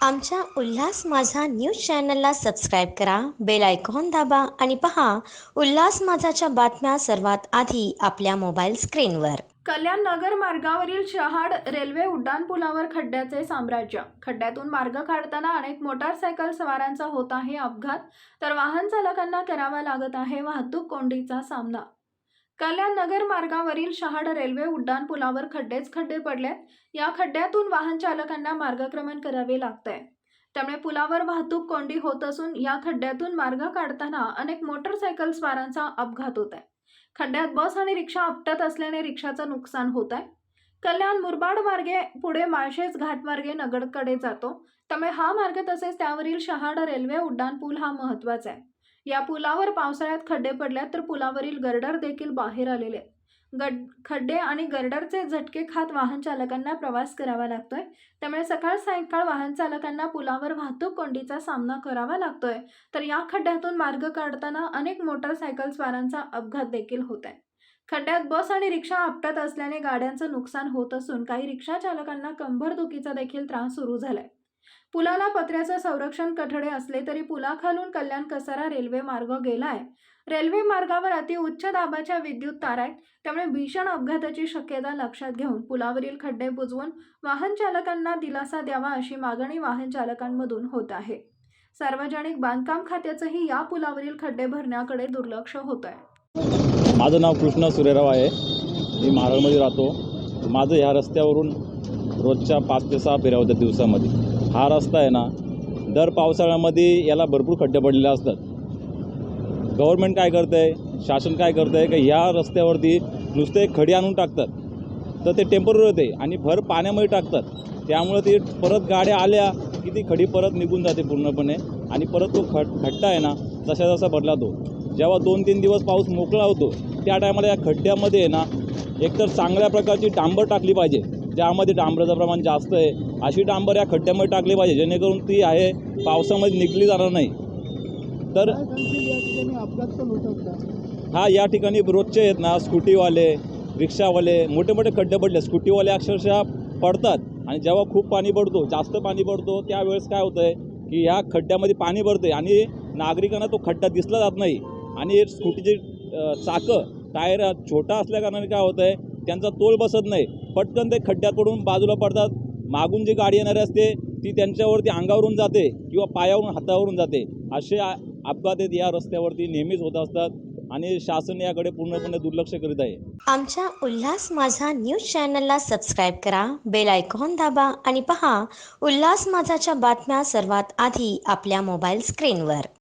आमच्या उल्हास माझा न्यूज चॅनलला सबस्क्राईब करा, बेल आयकॉन दाबा आणि पहा उल्हास माझाच्या बातम्या सर्वात आधी आपल्या मोबाईल स्क्रीनवर. कल्याण नगर मार्गावरील शहाड रेल्वे उड्डाणपुलावर खड्ड्याचे साम्राज्य. खड्ड्यातून मार्ग काढताना अनेक मोटारसायकल सवारांचा होत आहे अपघात, तर वाहन चालकांना करावा लागत आहे वाहतूक कोंडीचा सामना. कल्याण नगर मार्गावरील शहाड रेल्वे उड्डाणपुलावर खड्डेच खड्डे पडलेत. या खड्ड्यातून वाहन चालकांना मार्गक्रमण करावे लागतंय. त्यामुळे पुलावर वाहतूक कोंडी होत असून या खड्ड्यातून मार्ग काढताना अनेक मोटारसायकल स्वारांचा अपघात होत आहे. खड्ड्यात बस आणि रिक्षा आपटत असल्याने रिक्षाचं नुकसान होत आहे. कल्याण मुरबाड मार्गे पुढे माळशेज घाट मार्गे नगरकडे जातो, त्यामुळे हा मार्ग तसेच त्यावरील शहाड रेल्वे उड्डाणपूल हा महत्त्वाचा आहे. या पुलावर पावसाळ्यात खड्डे पडल्यात, तर पुलावरील गर्डर देखील बाहेर आलेले आहेत. खड्डे आणि गर्डरचे झटके खात वाहन चालकांना प्रवास करावा लागतोय. त्यामुळे सकाळ सायंकाळ वाहन चालकांना पुलावर वाहतूक कोंडीचा सामना करावा लागतोय. तर या खड्ड्यातून मार्ग काढताना अनेक मोटारसायकल स्वारांचा अपघात देखील होत आहे. खड्ड्यात बस आणि रिक्षा आपटत असल्याने गाड्यांचं नुकसान होत असून काही रिक्षा चालकांना कंबरदुखीचा देखील त्रास सुरू झालाय. पुलाला पत्र्याचं संरक्षण कठडे असले तरी पुलाखालून कल्याण कसारा रेल्वे मार्ग गेलाय. रेल्वे मार्गावर अतिउच्च दाबाच्या विद्युत तारा आहेत, त्यामुळे भीषण अपघाताची शक्यता लक्षात घेऊन पुलावरील खड्डे बुजवून वाहन चालकांना दिलासा द्यावा अशी मागणी वाहन चालकांमधून होत आहे. सार्वजनिक बांधकाम खात्याचंही या पुलावरील खड्डे भरण्याकडे दुर्लक्ष होत आहे. माझं नाव कृष्ण सुरेराव आहे. मी मारळमध्ये राहतो. माझं ह्या रस्त्यावरून रोजच्या 5 ते 6 फेऱ्या होत्या दिवसामध्ये. हा रस्ता आहे ना, दर पावसाळ्यामध्ये याला भरपूर खड्डे पडलेले असतात. गव्हर्नमेंट काय करतं आहे, शासन काय करतं आहे की ह्या रस्त्यावरती नुसते खडी आणून टाकतात, तर ते टेम्पररी होते आणि भर पाण्यामध्ये टाकतात. त्यामुळे ते परत गाड्या आल्या की ती खडी परत निघून जाते पूर्णपणे आणि परत तो खड्डा आहे ना जसा जसा भरला तो. जेव्हा 2-3 दिवस पाऊस मोकळा होतो त्या टायमाला या खड्ड्यामध्ये आहे ना एकतर चांगल्या प्रकारची डांबर टाकली पाहिजे, ज्यामध्ये डांबराचं प्रमाण जास्त आहे अशी डांबर या खड्ड्यामध्ये टाकली पाहिजे, जेणेकरून ती आहे पावसामध्ये निघली जाणार नाही. तर हा या ठिकाणी रोजचे आहेत ना स्कूटीवाले, रिक्षावाले मोठे मोठे खड्डे पडले. स्कूटीवाले अक्षरशः पडतात आणि जेव्हा खूप पाणी पडतो, जास्त पाणी पडतो, त्यावेळेस काय होतं आहे की ह्या खड्ड्यामध्ये पाणी भरते आणि नागरिकांना तो खड्डा दिसला जात नाही. आणि स्कूटीची चाकं टायर छोटा असल्याकारणाने काय होतं आहे त्यांचा तोल बसत नाही, पटकन ते खड्ड्यात पडून बाजूला पडतात. मागून जी गाडी येणारी असते ती त्यांच्यावरती अंगावरून जाते किंवा पायावरून हातावरून जाते. असे अपघात या रस्त्यावरती नेहमीच होत असतात आणि शासन याकडे पूर्णपणे दुर्लक्ष करीत आहे. आमच्या उल्हास माझा न्यूज चॅनलला सबस्क्राईब करा, बेल आयकॉन दाबा आणि पहा उल्हास माझाच्या बातम्या सर्वात आधी आपल्या मोबाईल स्क्रीनवर.